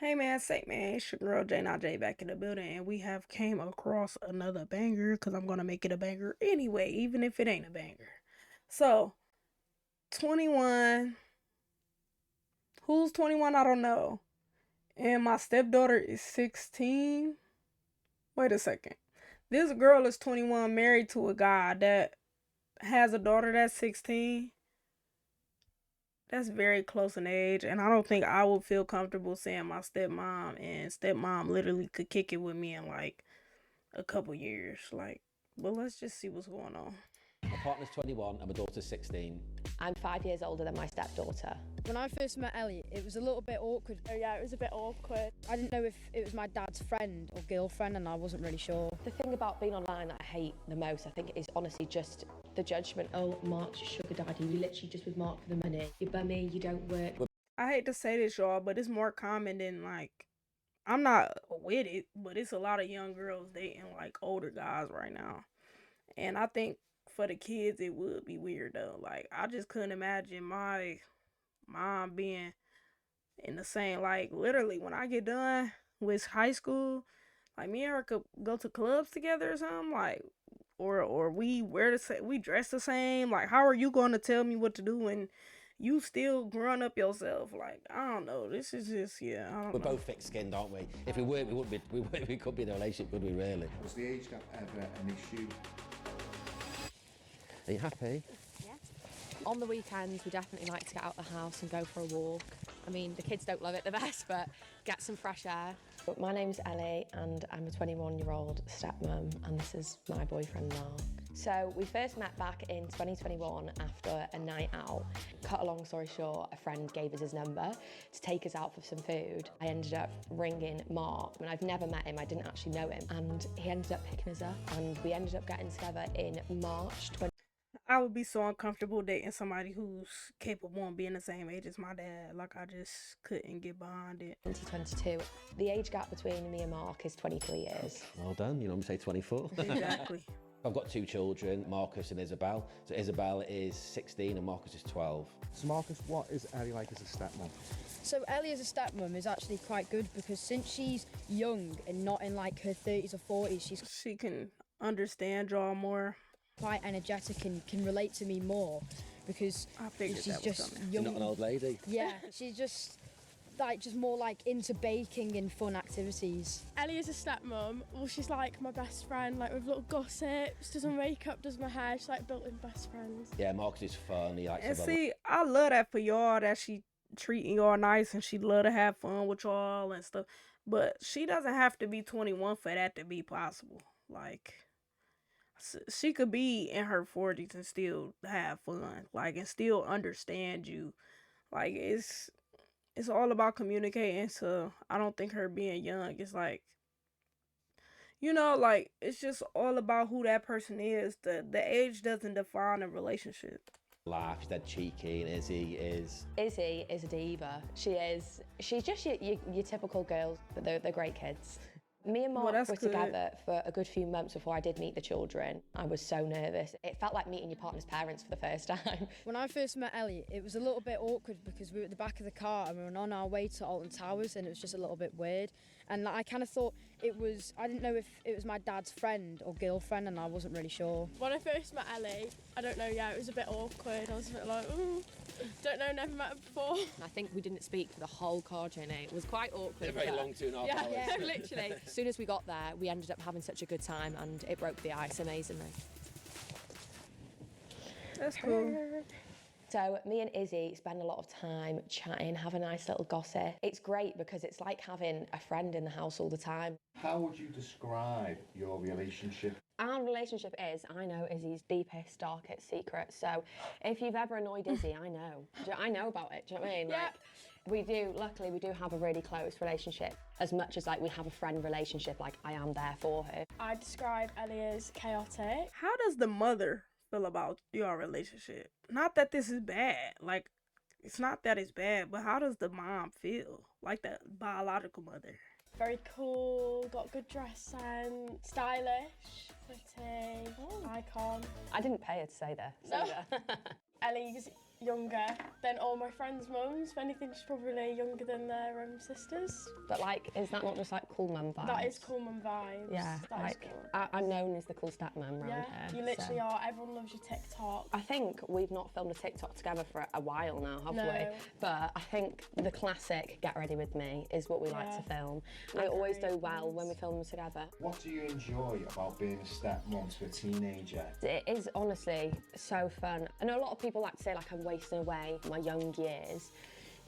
Hey man, say man, it's your girl JehNotJay back in the building, and we have came across another banger because I'm gonna make it a banger anyway, even if it ain't a banger. So, 21. Who's 21? I don't know. And my stepdaughter is 16. Wait a second. This girl is 21, married to a guy that has a daughter that's 16. That's very close in age, and I don't think I would feel comfortable saying my stepmom and stepmom literally could kick it with me in like a couple years. Like, but let's just see what's going on. My partner's 21 and my daughter's 16. I'm 5 years older than my stepdaughter. When I first met Ellie, it was a little bit awkward. Oh yeah, it was a bit awkward. I didn't know if it was my dad's friend or girlfriend, and I wasn't really sure. The thing about being online that I hate the most, I think, is honestly just the judgment. Oh, Mark's your sugar daddy. You literally just with Mark for the money. You're bummy, you don't work. I hate to say this, y'all, but it's more common than like, I'm not with it, but it's a lot of young girls dating like older guys right now. And I think for the kids, it would be weird though. Like, I just couldn't imagine my mom being in the same, like, literally when I get done with high school, like me and her could go to clubs together or something, like, or we wear the same, we dress the same. Like, how are you going to tell me what to do when you still growing up yourself? Like, I don't know. This is just, yeah, I don't We're know. both thick-skinned, aren't we? If we weren't, we wouldn't be. We could be in a relationship, could we? Really? Was the age gap ever an issue? Are you happy? On the weekends, we definitely like to get out the house and go for a walk. I mean, the kids don't love it the best, but get some fresh air. But my name's Ellie and I'm a 21-year-old stepmom, and this is my boyfriend Mark. So we first met back in 2021 after a night out. Cut a long story short, a friend gave us his number to take us out for some food. I ended up ringing Mark, and I've never met him, I didn't actually know him, and he ended up picking us up, and we ended up getting together in March 20. I would be so uncomfortable dating somebody who's capable of being the same age as my dad. Like, I just couldn't get behind it. 2022. The age gap between me and Mark is 23 years. Well done. You normally say 24. Exactly. I've got two children, Marcus and Isabel. So Isabel is 16 and Marcus is 12. So Marcus, what is Ellie like as a stepmom? So Ellie as a stepmom is actually quite good because since she's young and not in like her 30s or 40s, she's She can understand y'all more. quite energetic and can relate to me more because I figured she's that was just coming. You're young. not an old lady. Yeah, she's just more like into baking and fun activities. Ellie is a stepmom. Well, she's like my best friend, like with little gossips, does my makeup, does my hair. She's like built-in best friends. Yeah, Marcus is fun. He likes And to see, I love that for y'all, that she treating y'all nice and she love to have fun with y'all and stuff. But she doesn't have to be 21 for that to be possible. Like, she could be in her 40s and still have fun, like, and still understand you. Like, it's all about communicating. So I don't think her being young is like, like, it's just all about who that person is. The age doesn't define a relationship. laugh. She's dead cheeky, and Izzy is. Izzy is a diva. She's just your typical girl, but they're great kids. Me and Mark Well, that's were good. together for a good few months before I did meet the children. I was so nervous. It felt like meeting your partner's parents for the first time. When I first met Ellie, it was a little bit awkward because we were at the back of the car and we were on our way to Alton Towers, and it was just a little bit weird. And like, I kind of thought I didn't know if it was my dad's friend or girlfriend, and I wasn't really sure. When I first met Ellie, I don't know, yeah, it was a bit awkward. I was a bit like, ooh, don't know, never met her before. I think we didn't speak for the whole car journey. It was quite awkward. A very but- long 2.5 Yeah, hours. yeah, literally. As soon as we got there, we ended up having such a good time, and it broke the ice amazingly. That's cool. So me and Izzy spend a lot of time chatting, have a nice little gossip. It's great because it's like having a friend in the house all the time. How would you describe your relationship? Our relationship is, I know Izzy's deepest, darkest secret. So if you've ever annoyed Izzy, I know. I know about it, do you know what I mean? Yeah. Like, luckily we do have a really close relationship. As much as like we have a friend relationship, like I am there for her. I describe Ellie as chaotic. How does the mother feel about your relationship? Not that this is bad. Like, it's not that it's bad, but how does the mom feel? Like, the biological mother. Very cool, got good dress sense, stylish, pretty, icon. I didn't pay her to say this. No. Ellie's younger than all my friends' mums. If anything, she's probably younger than their sisters. But like, is that not just like cool mum vibes? That is cool mum vibes. Yeah, That is like good. I'm known as the cool stepmom around Yeah, here. you literally so. are. Everyone loves your TikTok. I think we've not filmed a TikTok together for a while now, have No. we? But I think the classic Get Ready With Me is what we like to film. They always do well when we film them together. What do you enjoy about being a stepmom to a teenager? It is honestly so fun. I know a lot of people like to say like I'm wasting away my young years,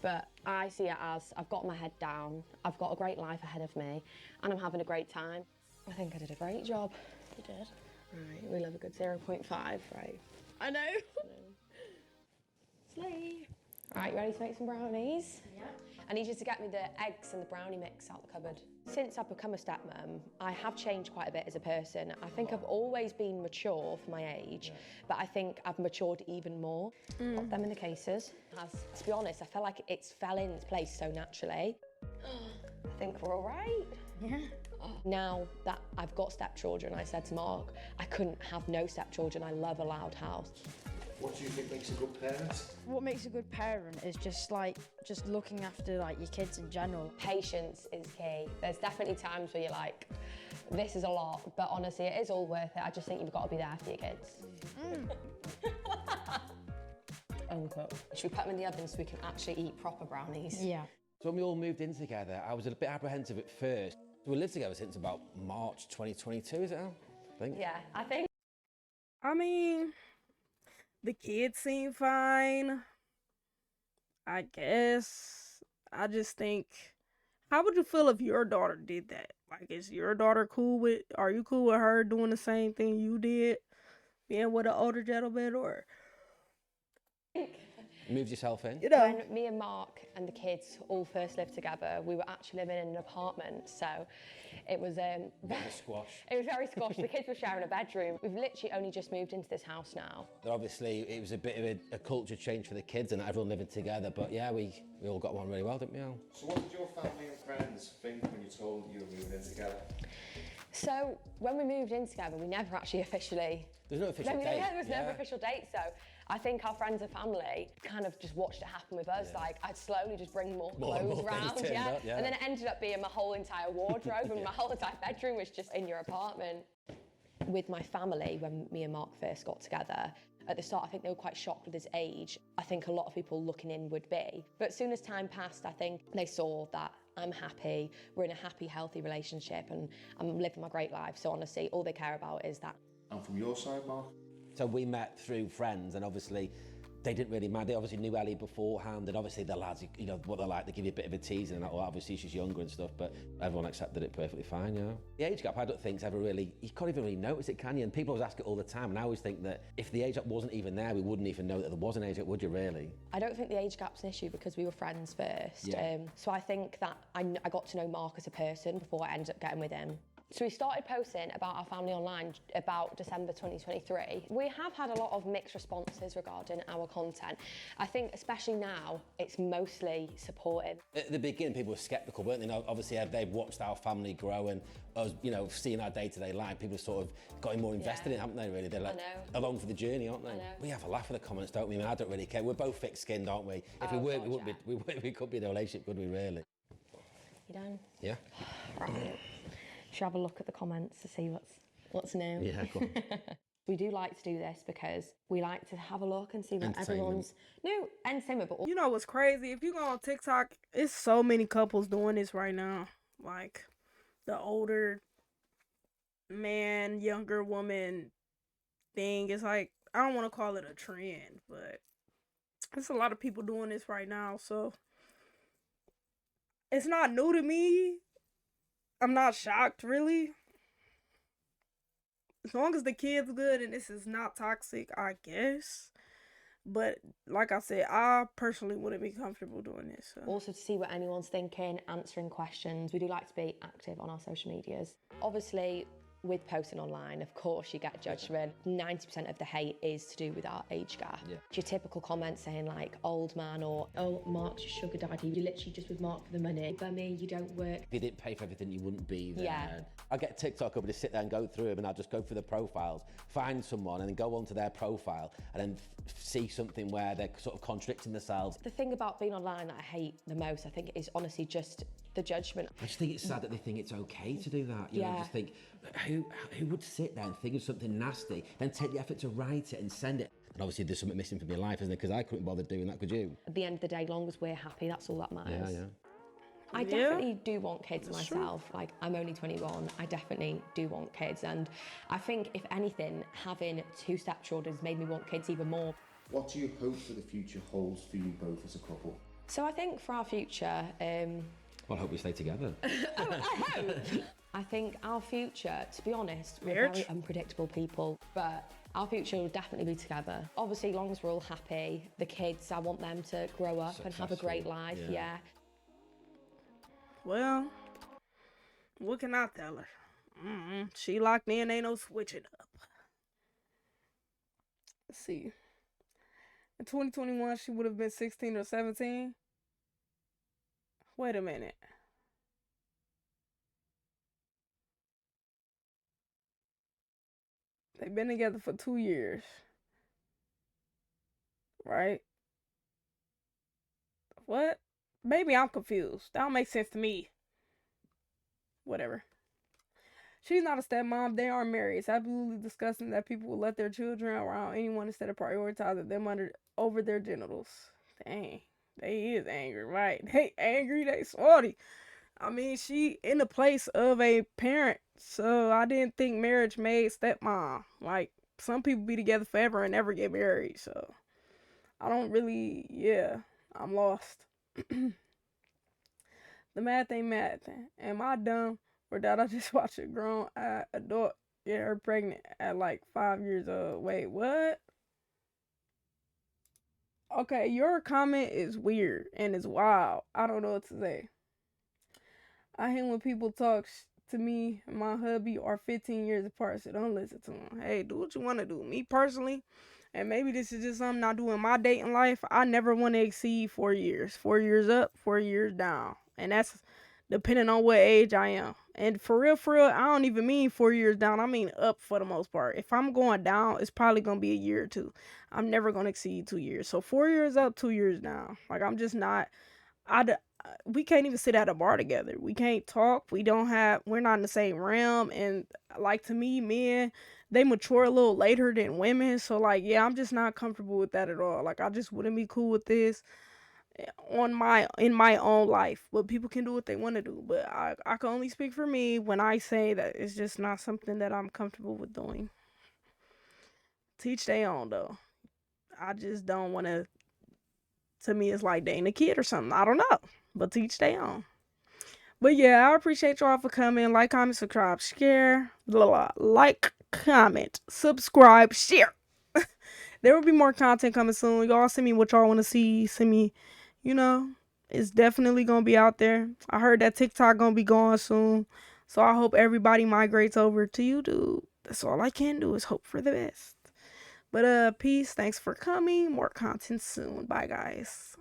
but I see it as I've got my head down, I've got a great life ahead of me, and I'm having a great time. I think I did a great job. You did. Right, we love a good 0.5, right? I know. Slay. Right, you ready to make some brownies? Yeah. I need you to get me the eggs and the brownie mix out the cupboard. Since I've become a stepmom, I have changed quite a bit as a person. I think I've always been mature for my age, but I think I've matured even more. Put them in the cases. To be honest, I felt like it's fell into place so naturally. I think we're all right. Yeah. Now that I've got stepchildren, I said to Mark, I couldn't have no stepchildren. I love a loud house. What do you think makes a good parent? What makes a good parent is just looking after like your kids in general. Patience is key. There's definitely times where you're like, this is a lot, but honestly, it is all worth it. I just think you've got to be there for your kids. Uncooked. Should we put them in the oven so we can actually eat proper brownies? Yeah. So when we all moved in together, I was a bit apprehensive at first. We lived together since about March 2022, is it now? I think. Yeah, I think. I mean, the kids seem fine. I guess. I just think, how would you feel if your daughter did that? Like, is your daughter cool with, are you cool with her doing the same thing you did? Being with an older gentleman, or? Moved yourself in? You know. When me and Mark and the kids all first lived together, we were actually living in an apartment, so it was Bit of a squash. it was very squashed. The kids were sharing a bedroom. We've literally only just moved into this house now. Obviously, it was a bit of a culture change for the kids and everyone living together, but yeah, we all got on really well, didn't we, Al? So what did your family and friends think when you told them you were moving in together? So when we moved in together, we never actually officially. There's no official date. Yeah, there was never official date. So I think our friends and family kind of just watched it happen with us. Like I'd slowly just bring more More and clothes more things round, turned yeah. up, yeah. And then it ended up being my whole entire wardrobe and my whole entire bedroom was just in your apartment. With my family, when me and Mark first got together, at the start I think they were quite shocked with his age. I think a lot of people looking in would be. But as soon as time passed, I think they saw that I'm happy, we're in a happy, healthy relationship and I'm living my great life. So honestly, all they care about is that. And from your side, Mark? So we met through friends and obviously they didn't really mind. They obviously knew Ellie beforehand and obviously the lads, you know, what they're like, they give you a bit of a tease and that, well, obviously she's younger and stuff, but everyone accepted it perfectly fine, you know. The age gap, I don't think's ever really, you can't even really notice it, can you? And people always ask it all the time and I always think that if the age gap wasn't even there, we wouldn't even know that there was an age gap, would you really? I don't think the age gap's an issue because we were friends first. Yeah. So I think that I got to know Mark as a person before I ended up getting with him. So we started posting about our family online about December 2023. We have had a lot of mixed responses regarding our content. I think especially now, it's mostly supportive. At the beginning, people were sceptical, weren't they? Now, obviously, they've watched our family grow and us, you know, seeing our day-to-day life, people sort of got more invested in it, haven't they, really? They're like along for the journey, aren't they? I know. We have a laugh at the comments, don't we? I mean, I don't really care. We're both thick-skinned, aren't we? If we weren't, we could be in a relationship, could we, really? You done? Yeah. Right. Should have a look at the comments to see what's new. Yeah, go on. We do like to do this because we like to have a look and see what Entertainment. everyone's new entertainment, but You know what's crazy? If you go on TikTok, it's so many couples doing this right now. Like the older man, younger woman thing. It's like, I don't want to call it a trend, but there's a lot of people doing this right now. So it's not new to me. I'm not shocked, really. As long as the kid's good and this is not toxic, I guess. But like I said, I personally wouldn't be comfortable doing this. So. also to see what anyone's thinking, answering questions. We do like to be active on our social medias. Obviously, With posting online, of course you get judgment. 90% of the hate is to do with our age gap. Yeah. Your typical comments saying like, old man, or, oh, Mark's your sugar daddy, you're literally just with Mark for the money. Bummy, you don't work. If you didn't pay for everything, you wouldn't be there. Yeah. I get TikTok up and just sit there and go through them, and I'll just go through the profiles, find someone and then go onto their profile and then see something where they're sort of contradicting themselves. The thing about being online that I hate the most, I think, is honestly just the judgment. I just think it's sad that they think it's okay to do that. You know, I Yeah. just think, who would sit there and think of something nasty, then take the effort to write it and send it? And obviously there's something missing from your life, isn't there? Because I couldn't bother doing that, could you? At the end of the day, long as we're happy, that's all that matters. Yeah, yeah. I definitely do want kids myself. Like, I'm only 21. I definitely do want kids. And I think, if anything, having 2 stepchildren has made me want kids even more. What do you hope for the future holds for you both as a couple? So I think for our future, Well, I hope we stay together. I think our future, to be honest, we're Marriage? very unpredictable people, but our future will definitely be together. Obviously, long as we're all happy, the kids, I want them to grow up and have a great Successful, life, yeah. yeah. Well, what can I tell her? She locked in, ain't no switching up. Let's see. In 2021, she would have been 16 or 17. Wait a minute. They've been together for 2 years. Right? What? Maybe I'm confused. That don't make sense to me. Whatever. She's not a stepmom. They are married. It's absolutely disgusting that people will let their children around anyone instead of prioritizing them over their genitals. Dang. They is angry, right? They angry. They salty. I mean, she in the place of a parent. So I didn't think marriage made stepmom. Like, some people be together forever and never get married. So I don't really, I'm lost. The math ain't math. Am I dumb? Or did I just watch a grown adult get her pregnant at like 5 years old? Wait, what? Okay, your comment is weird and it's wild. I don't know what to say. I hate when people talk to me and my hubby are 15 years apart, so don't listen to them. Hey, do what you want to do. Me personally, and maybe this is just something I do in my dating life, I never want to exceed 4 years. 4 years up, 4 years down. And that's depending on what age I am. And for real, I don't even mean 4 years down. I mean up for the most part. If I'm going down, it's probably going to be a year or two. I'm never going to exceed 2 years. So 4 years up, 2 years down. Like, I'm just not... we can't even sit at a bar together. We can't talk. We're not in the same realm. And like, to me, men, they mature a little later than women. So like, yeah, I'm just not comfortable with that at all. Like, I just wouldn't be cool with this in my own life. But people can do what they want to do. But I can only speak for me when I say that it's just not something that I'm comfortable with doing. Teach their own though. I just don't want to. To me, it's like dating a kid or something. I don't know. But to each their own. But yeah, I appreciate y'all for coming. Like, comment, subscribe, share. Like, comment, subscribe, share. There will be more content coming soon. Y'all send me what y'all want to see. Send me, it's definitely going to be out there. I heard that TikTok going to be gone soon. So I hope everybody migrates over to YouTube. That's all I can do is hope for the best. But peace. Thanks for coming. More content soon. Bye, guys.